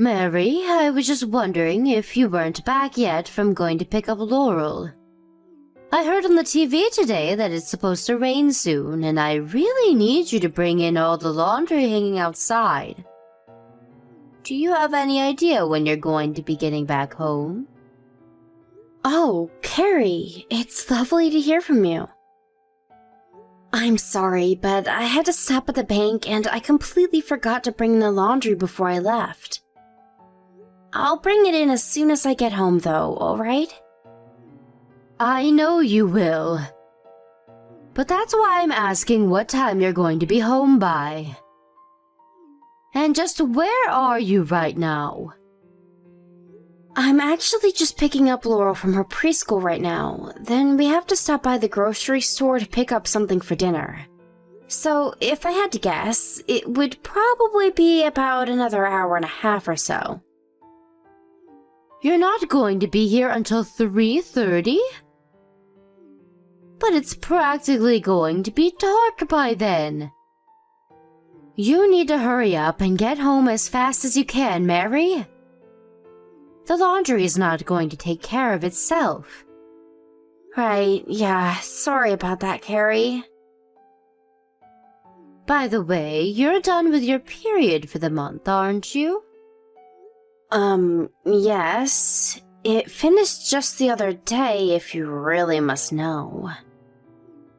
Mary, I was just wondering if you weren't back yet from going to pick up Laurel. I heard on the TV today that it's supposed to rain soon, and I really need you to bring in all the laundry hanging outside. Do you have any idea when you're going to be getting back home? Oh, Carrie, it's lovely to hear from you. I'm sorry, but I had to stop at the bank and I completely forgot to bring the laundry before I left. I'll bring it in as soon as I get home though, alright? I know you will. But that's why I'm asking what time you're going to be home by. And just where are you right now? I'm actually just picking up Laurel from her preschool right now. Then we have to stop by the grocery store to pick up something for dinner. So, if I had to guess, it would probably be about another hour and a half or so. You're not going to be here until 3:30? But it's practically going to be dark by then. You need to hurry up and get home as fast as you can, Mary. The laundry is not going to take care of itself. Right, yeah, sorry about that, Carrie. By the way, you're done with your period for the month, aren't you? Yes. It finished just the other day, if you really must know.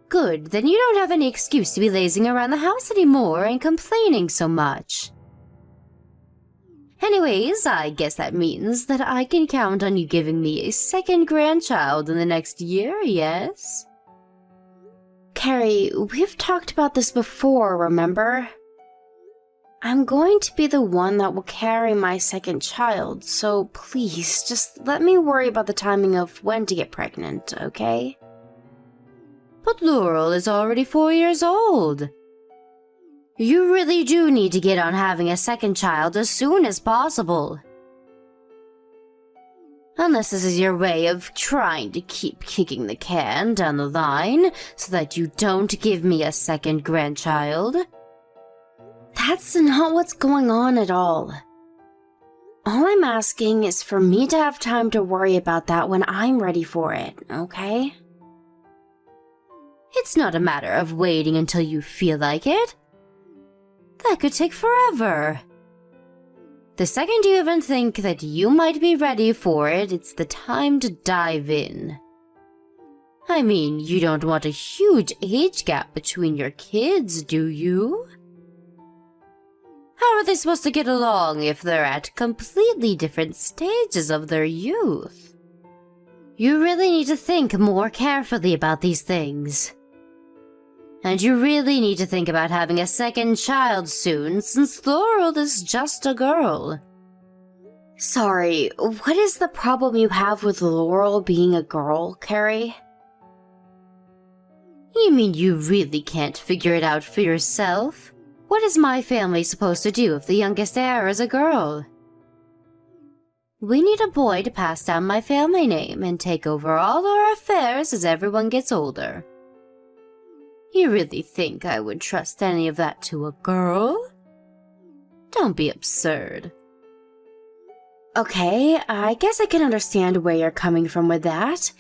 Good, then you don't have any excuse to be lazing around the house anymore and complaining so much. Anyways, I guess that means that I can count on you giving me a second grandchild in the next year, yes? Carrie, we've talked about this before, remember? I'm going to be the one that will carry my second child, so please, just let me worry about the timing of when to get pregnant, okay? But Laurel is already 4 years old. You really do need to get on having a second child as soon as possible. Unless this is your way of trying to keep kicking the can down the line so that you don't give me a second grandchild. That's not what's going on at all. All I'm asking is for me to have time to worry about that when I'm ready for it, okay? It's not a matter of waiting until you feel like it. That could take forever. The second you even think that you might be ready for it, it's the time to dive in. I mean, you don't want a huge age gap between your kids, do you? How are they supposed to get along if they're at completely different stages of their youth? You really need to think more carefully about these things. And you really need to think about having a second child soon, since Laurel is just a girl. Sorry, what is the problem you have with Laurel being a girl, Carrie? You mean you really can't figure it out for yourself? What is my family supposed to do if the youngest heir is a girl? We need a boy to pass down my family name and take over all our affairs as everyone gets older. You really think I would trust any of that to a girl? Don't be absurd. Okay, I guess I can understand where you're coming from with that.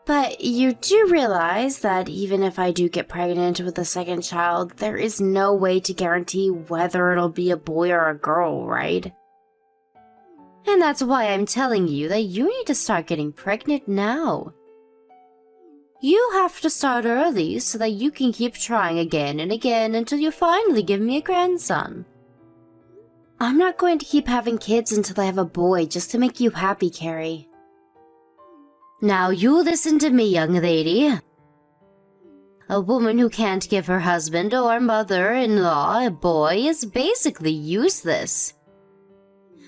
But you do realize that even if I do get pregnant with a second child, there is no way to guarantee whether it'll be a boy or a girl, right? And that's why I'm telling you that you need to start getting pregnant now. You have to start early so that you can keep trying again and again until you finally give me a grandson. I'm not going to keep having kids until I have a boy just to make you happy, Carrie. Now you listen to me, young lady. A woman who can't give her husband or mother-in-law a boy is basically useless.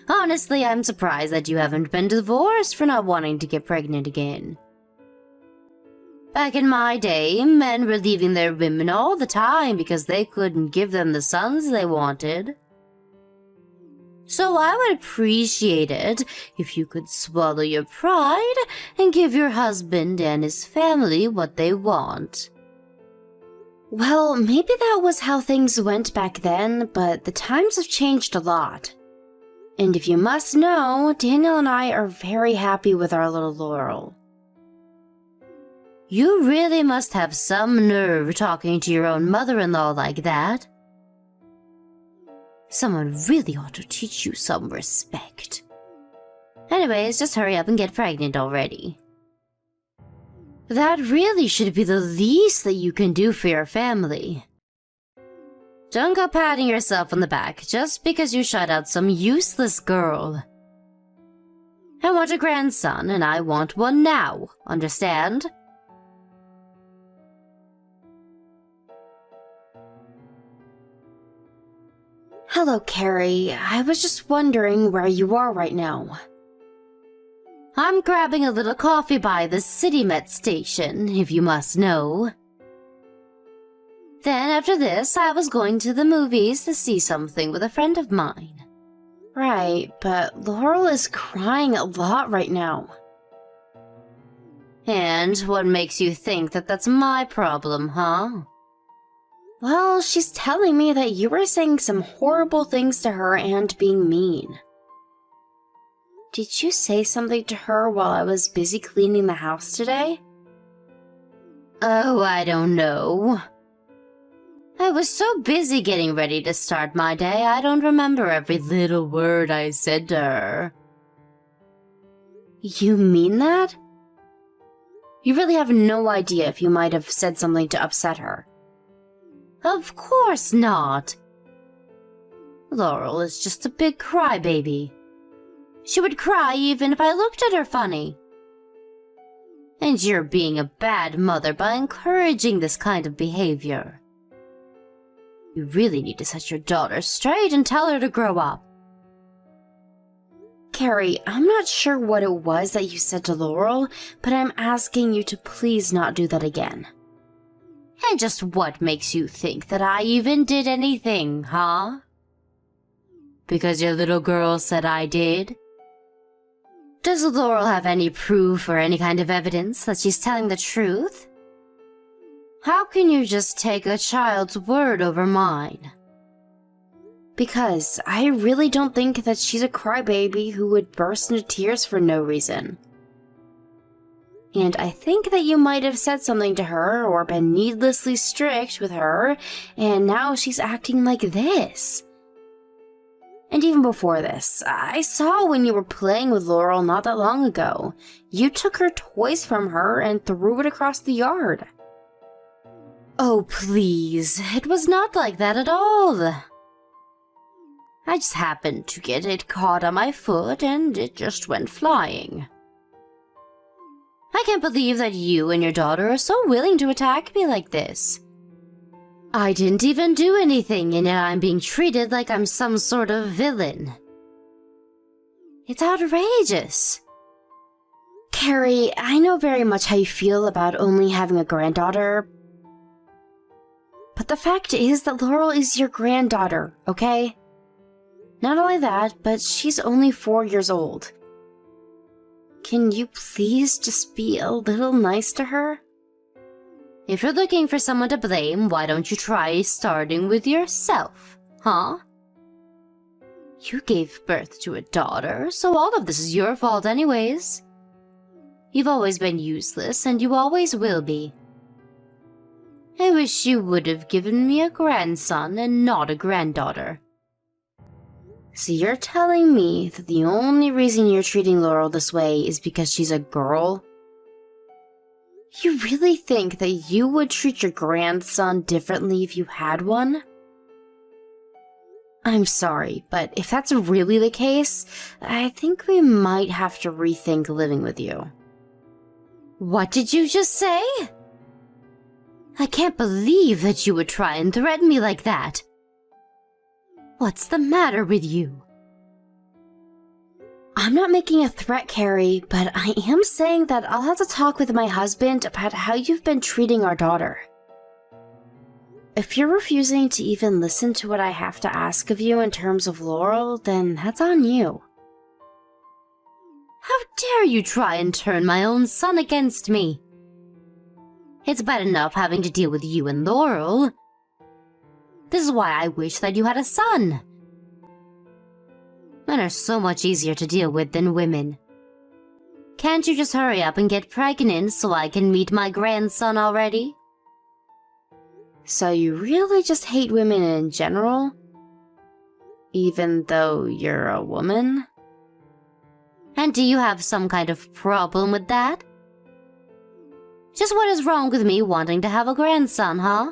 Honestly, I'm surprised that you haven't been divorced for not wanting to get pregnant again. Back in my day, men were leaving their women all the time because they couldn't give them the sons they wanted. So I would appreciate it if you could swallow your pride and give your husband and his family what they want. Well, maybe that was how things went back then, but the times have changed a lot. And if you must know, Daniel and I are very happy with our little Laurel. You really must have some nerve talking to your own mother-in-law like that. Someone really ought to teach you some respect. Anyways, just hurry up and get pregnant already. That really should be the least that you can do for your family. Don't go patting yourself on the back just because you shut out some useless girl. I want a grandson, and I want one now, understand? Hello, Carrie. I was just wondering where you are right now. I'm grabbing a little coffee by the City Met station, if you must know. Then after this, I was going to the movies to see something with a friend of mine. Right, but Laurel is crying a lot right now. And what makes you think that that's my problem, huh? Well, she's telling me that you were saying some horrible things to her and being mean. Did you say something to her while I was busy cleaning the house today? Oh, I don't know. I was so busy getting ready to start my day, I don't remember every little word I said to her. You mean that? You really have no idea if you might have said something to upset her. Of course not. Laurel is just a big crybaby. She would cry even if I looked at her funny. And you're being a bad mother by encouraging this kind of behavior. You really need to set your daughter straight and tell her to grow up. Carrie, I'm not sure what it was that you said to Laurel, but I'm asking you to please not do that again. And just what makes you think that I even did anything, huh? Because your little girl said I did? Does Laurel have any proof or any kind of evidence that she's telling the truth? How can you just take a child's word over mine? Because I really don't think that she's a crybaby who would burst into tears for no reason. And I think that you might have said something to her or been needlessly strict with her, and now she's acting like this. And even before this, I saw when you were playing with Laurel not that long ago. You took her toys from her and threw it across the yard. Oh, please. It was not like that at all. I just happened to get it caught on my foot and it just went flying. I can't believe that you and your daughter are so willing to attack me like this. I didn't even do anything, and yet I'm being treated like I'm some sort of villain. It's outrageous. Carrie, I know very much how you feel about only having a granddaughter. But the fact is that Laurel is your granddaughter, okay? Not only that, but she's only 4 years old. Can you please just be a little nice to her? If you're looking for someone to blame, why don't you try starting with yourself, huh? You gave birth to a daughter, so all of this is your fault anyways. You've always been useless, and you always will be. I wish you would have given me a grandson and not a granddaughter. So you're telling me that the only reason you're treating Laurel this way is because she's a girl? You really think that you would treat your grandson differently if you had one? I'm sorry, but if that's really the case, I think we might have to rethink living with you. What did you just say? I can't believe that you would try and threaten me like that. What's the matter with you? I'm not making a threat, Carrie, but I am saying that I'll have to talk with my husband about how you've been treating our daughter. If you're refusing to even listen to what I have to ask of you in terms of Laurel, then that's on you. How dare you try and turn my own son against me? It's bad enough having to deal with you and Laurel. This is why I wish that you had a son. Men are so much easier to deal with than women. Can't you just hurry up and get pregnant so I can meet my grandson already? So you really just hate women in general? Even though you're a woman? And do you have some kind of problem with that? Just what is wrong with me wanting to have a grandson, huh?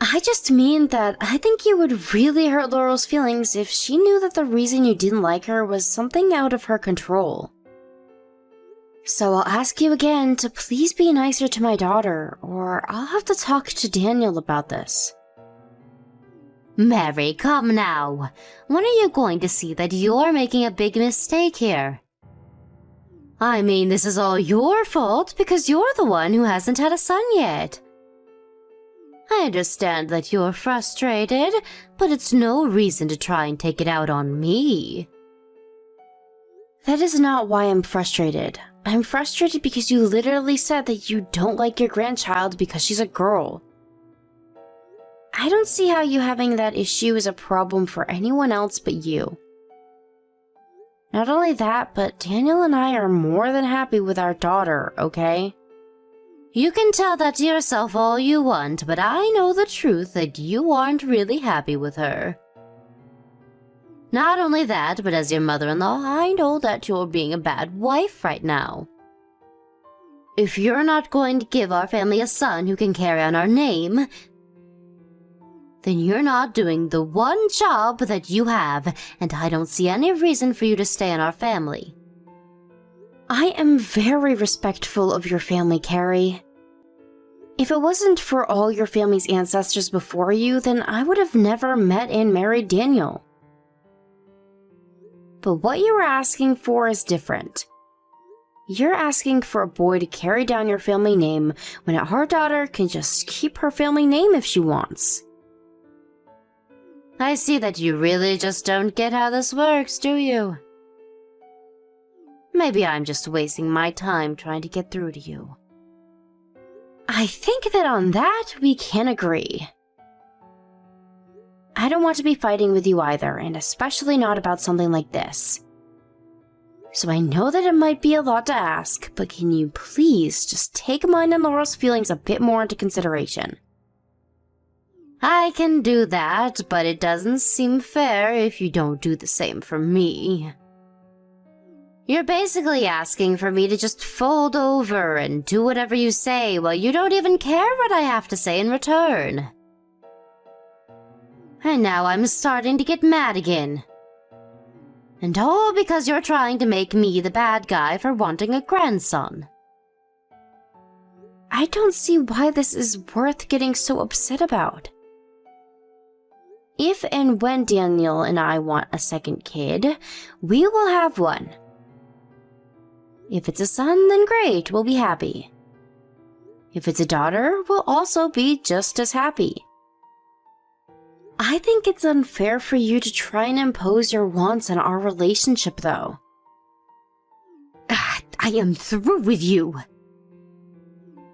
I just mean that I think you would really hurt Laurel's feelings if she knew that the reason you didn't like her was something out of her control. So I'll ask you again to please be nicer to my daughter, or I'll have to talk to Daniel about this. Mary, come now. When are you going to see that you're making a big mistake here? I mean, this is all your fault because you're the one who hasn't had a son yet. I understand that you're frustrated, but it's no reason to try and take it out on me. That is not why I'm frustrated. I'm frustrated because you literally said that you don't like your grandchild because she's a girl. I don't see how you having that issue is a problem for anyone else but you. Not only that, but Daniel and I are more than happy with our daughter, okay? You can tell that to yourself all you want, but I know the truth that you aren't really happy with her. Not only that, but as your mother-in-law, I know that you're being a bad wife right now. If you're not going to give our family a son who can carry on our name, then you're not doing the one job that you have, and I don't see any reason for you to stay in our family. I am very respectful of your family, Carrie. If it wasn't for all your family's ancestors before you, then I would have never met and married Daniel. But what you were asking for is different. You're asking for a boy to carry down your family name when our daughter can just keep her family name if she wants. I see that you really just don't get how this works, do you? Maybe I'm just wasting my time trying to get through to you. I think that on that, we can agree. I don't want to be fighting with you either, and especially not about something like this. So I know that it might be a lot to ask, but can you please just take mine and Laurel's feelings a bit more into consideration? I can do that, but it doesn't seem fair if you don't do the same for me. You're basically asking for me to just fold over and do whatever you say while you don't even care what I have to say in return. And now I'm starting to get mad again. And all because you're trying to make me the bad guy for wanting a grandson. I don't see why this is worth getting so upset about. If and when Daniel and I want a second kid, we will have one. If it's a son, then great, we'll be happy. If it's a daughter, we'll also be just as happy. I think it's unfair for you to try and impose your wants on our relationship, though. I am through with you.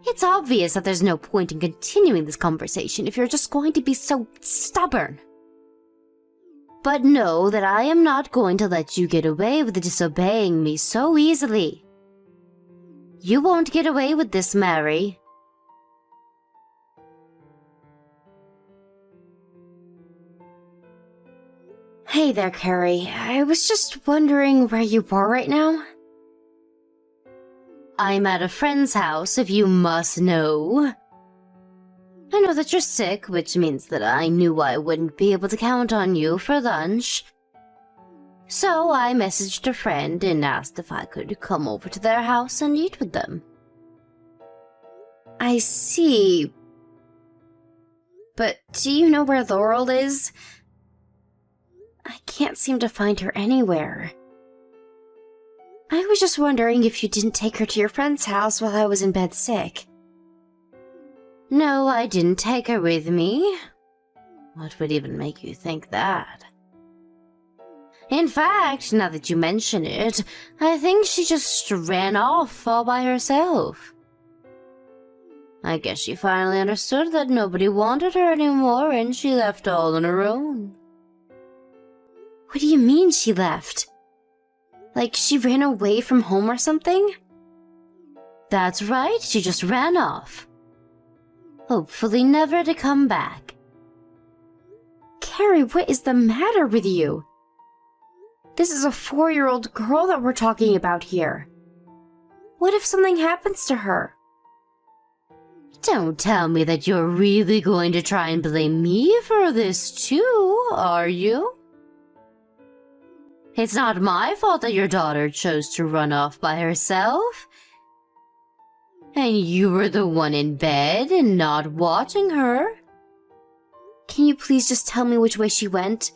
It's obvious that there's no point in continuing this conversation if you're just going to be so stubborn. But know that I am not going to let you get away with disobeying me so easily. You won't get away with this, Mary. Hey there, Carrie. I was just wondering where you are right now. I'm at a friend's house, if you must know. I know that you're sick, which means that I knew I wouldn't be able to count on you for lunch. So I messaged a friend and asked if I could come over to their house and eat with them. I see. But do you know where Laurel is? I can't seem to find her anywhere. I was just wondering if you didn't take her to your friend's house while I was in bed sick. No, I didn't take her with me. What would even make you think that? In fact, now that you mention it, I think she just ran off all by herself. I guess she finally understood that nobody wanted her anymore and she left all on her own. What do you mean she left? Like she ran away from home or something? That's right, she just ran off. Hopefully never to come back. Carrie, what is the matter with you? This is a 4-year-old girl that we're talking about here. What if something happens to her? Don't tell me that you're really going to try and blame me for this too, are you? It's not my fault that your daughter chose to run off by herself. And you were the one in bed and not watching her. Can you please just tell me which way she went?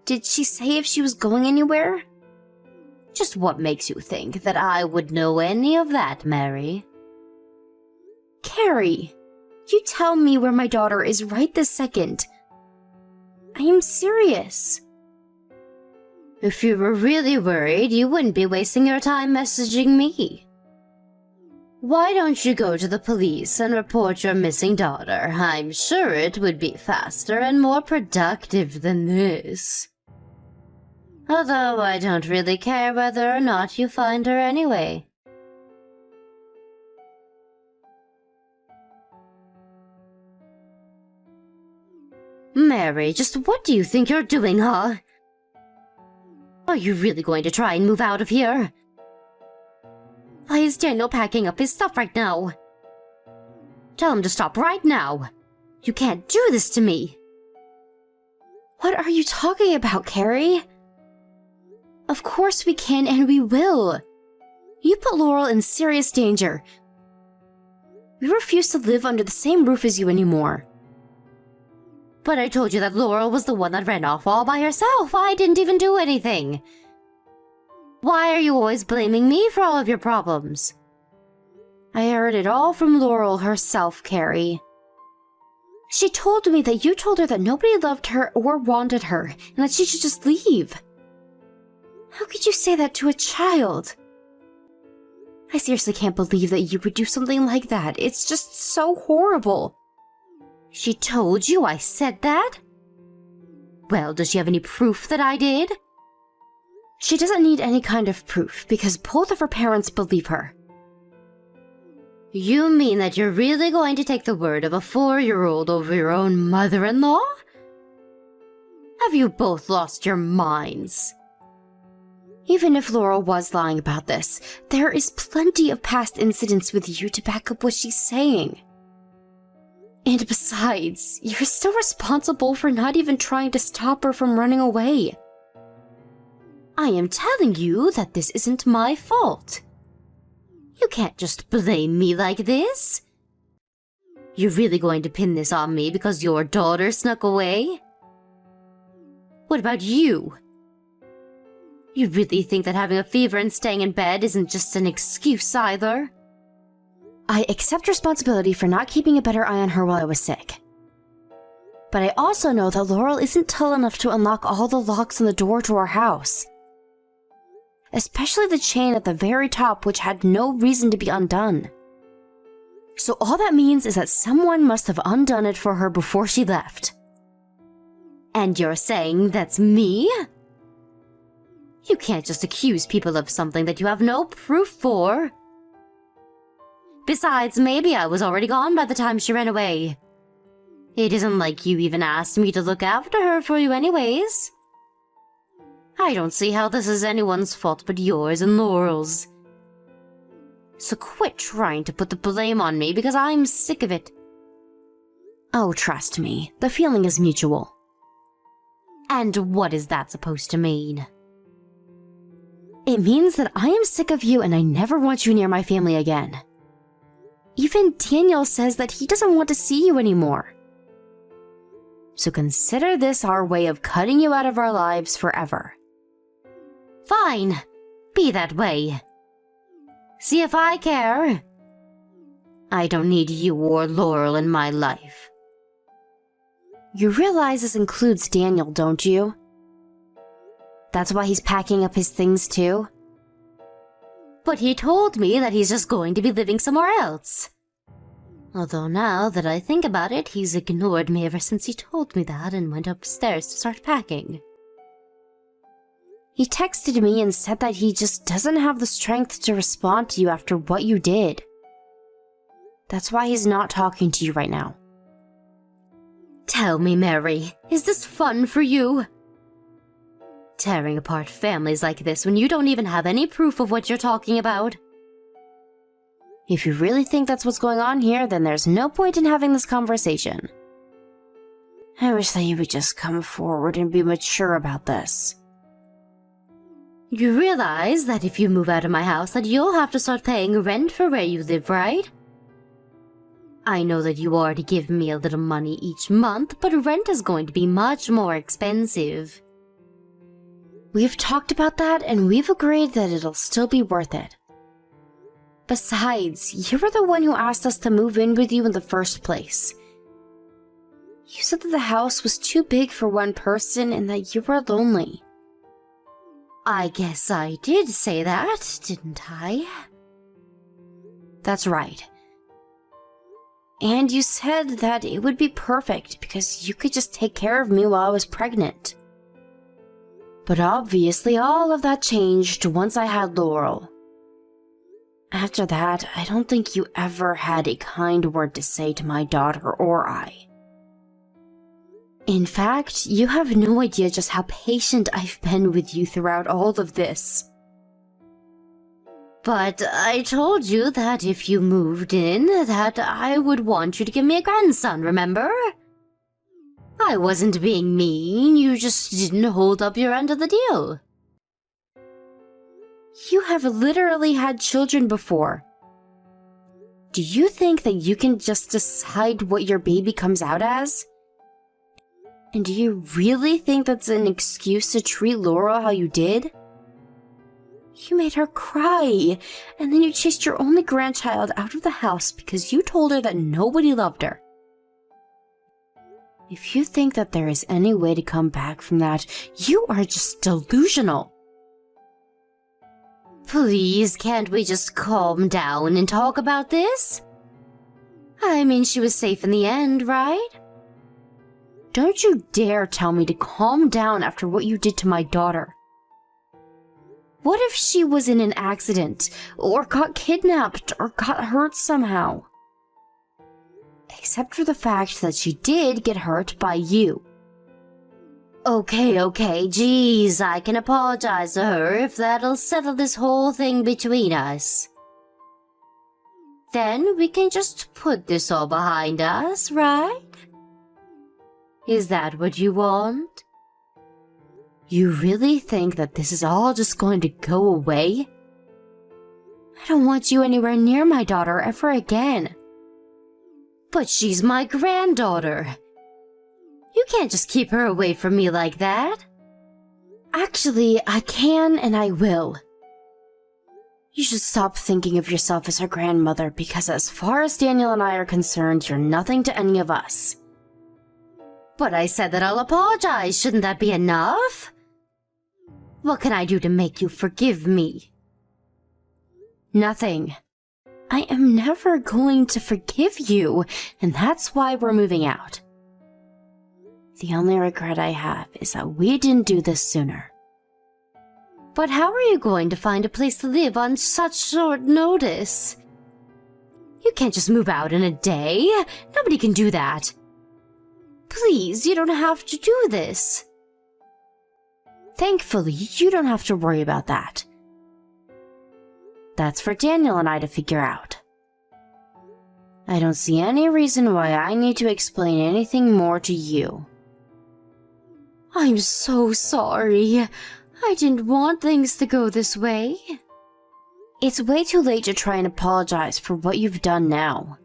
Did she say if she was going anywhere? Just what makes you think that I would know any of that, Mary? Carrie, you tell me where my daughter is right this second. I am serious. If you were really worried, you wouldn't be wasting your time messaging me. Why don't you go to the police and report your missing daughter? I'm sure it would be faster and more productive than this. Although I don't really care whether or not you find her anyway. Mary, just what do you think you're doing, huh? Are you really going to try and move out of here? Why is Daniel packing up his stuff right now? Tell him to stop right now. You can't do this to me. What are you talking about, Carrie? Of course we can and we will. You put Laurel in serious danger. We refuse to live under the same roof as you anymore. But I told you that Laurel was the one that ran off all by herself. I didn't even do anything. Why are you always blaming me for all of your problems? I heard it all from Laurel herself, Carrie. She told me that you told her that nobody loved her or wanted her, and that she should just leave. How could you say that to a child? I seriously can't believe that you would do something like that. It's just so horrible. She told you I said that? Well, does she have any proof that I did? She doesn't need any kind of proof, because both of her parents believe her. You mean that you're really going to take the word of a 4-year-old over your own mother-in-law? Have you both lost your minds? Even if Laurel was lying about this, there is plenty of past incidents with you to back up what she's saying. And besides, you're still responsible for not even trying to stop her from running away. I am telling you that this isn't my fault. You can't just blame me like this. You're really going to pin this on me because your daughter snuck away? What about you? You really think that having a fever and staying in bed isn't just an excuse either? I accept responsibility for not keeping a better eye on her while I was sick. But I also know that Laurel isn't tall enough to unlock all the locks on the door to our house. Especially the chain at the very top, which had no reason to be undone. So all that means is that someone must have undone it for her before she left. And you're saying that's me? You can't just accuse people of something that you have no proof for. Besides, maybe I was already gone by the time she ran away. It isn't like you even asked me to look after her for you anyways. I don't see how this is anyone's fault but yours and Laurel's. So quit trying to put the blame on me because I'm sick of it. Oh, trust me, the feeling is mutual. And what is that supposed to mean? It means that I am sick of you and I never want you near my family again. Even Daniel says that he doesn't want to see you anymore. So consider this our way of cutting you out of our lives forever. Fine, be that way. See if I care. I don't need you or Laurel in my life. You realize this includes Daniel, don't you? That's why he's packing up his things too? But he told me that he's just going to be living somewhere else. Although now that I think about it, he's ignored me ever since he told me that and went upstairs to start packing. He texted me and said that he just doesn't have the strength to respond to you after what you did. That's why he's not talking to you right now. Tell me, Mary, is this fun for you? Tearing apart families like this when you don't even have any proof of what you're talking about? If you really think that's what's going on here, then there's no point in having this conversation. I wish that you would just come forward and be mature about this. You realize that if you move out of my house that you'll have to start paying rent for where you live, right? I know that you already give me a little money each month, but rent is going to be much more expensive. We've talked about that and we've agreed that it'll still be worth it. Besides, you were the one who asked us to move in with you in the first place. You said that the house was too big for one person and that you were lonely. I guess I did say that, didn't I? That's right. And you said that it would be perfect because you could just take care of me while I was pregnant. But obviously all of that changed once I had Laurel. After that, I don't think you ever had a kind word to say to my daughter or I. In fact, you have no idea just how patient I've been with you throughout all of this. But I told you that if you moved in, that I would want you to give me a grandson, remember? I wasn't being mean, you just didn't hold up your end of the deal. You have literally had children before. Do you think that you can just decide what your baby comes out as? And do you really think that's an excuse to treat Laura how you did? You made her cry, and then you chased your only grandchild out of the house because you told her that nobody loved her. If you think that there is any way to come back from that, you are just delusional. Please, can't we just calm down and talk about this? I mean, she was safe in the end, right? Don't you dare tell me to calm down after what you did to my daughter. What if she was in an accident, or got kidnapped, or got hurt somehow? Except for the fact that she did get hurt by you. Okay, geez, I can apologize to her if that'll settle this whole thing between us. Then we can just put this all behind us, right? Is that what you want? You really think that this is all just going to go away? I don't want you anywhere near my daughter ever again. But she's my granddaughter. You can't just keep her away from me like that. Actually, I can and I will. You should stop thinking of yourself as her grandmother because as far as Daniel and I are concerned, you're nothing to any of us. But I said that I'll apologize. Shouldn't that be enough? What can I do to make you forgive me? Nothing. I am never going to forgive you, and that's why we're moving out. The only regret I have is that we didn't do this sooner. But how are you going to find a place to live on such short notice? You can't just move out in a day. Nobody can do that. Please, you don't have to do this. Thankfully, you don't have to worry about that. That's for Daniel and I to figure out. I don't see any reason why I need to explain anything more to you. I'm so sorry. I didn't want things to go this way. It's way too late to try and apologize for what you've done now.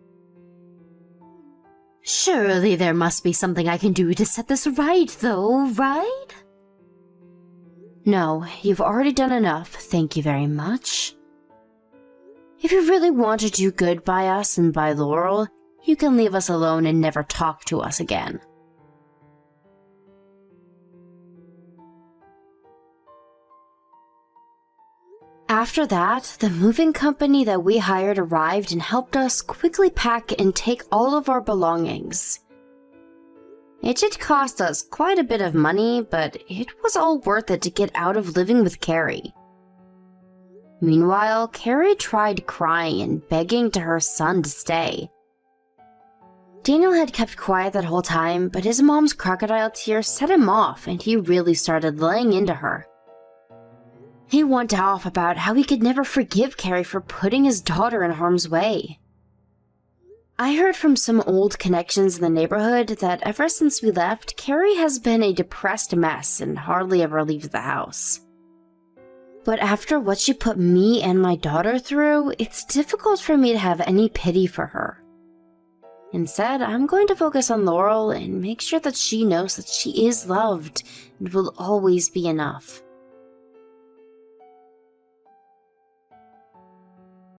Surely there must be something I can do to set this right, though, right? No, you've already done enough, thank you very much. If you really want to do good by us and by Laurel, you can leave us alone and never talk to us again. After that, the moving company that we hired arrived and helped us quickly pack and take all of our belongings. It did cost us quite a bit of money, but it was all worth it to get out of living with Carrie. Meanwhile, Carrie tried crying and begging to her son to stay. Daniel had kept quiet that whole time, but his mom's crocodile tears set him off and he really started laying into her. He went off about how he could never forgive Carrie for putting his daughter in harm's way. I heard from some old connections in the neighborhood that ever since we left, Carrie has been a depressed mess and hardly ever leaves the house. But after what she put me and my daughter through, it's difficult for me to have any pity for her. Instead, I'm going to focus on Laurel and make sure that she knows that she is loved and will always be enough.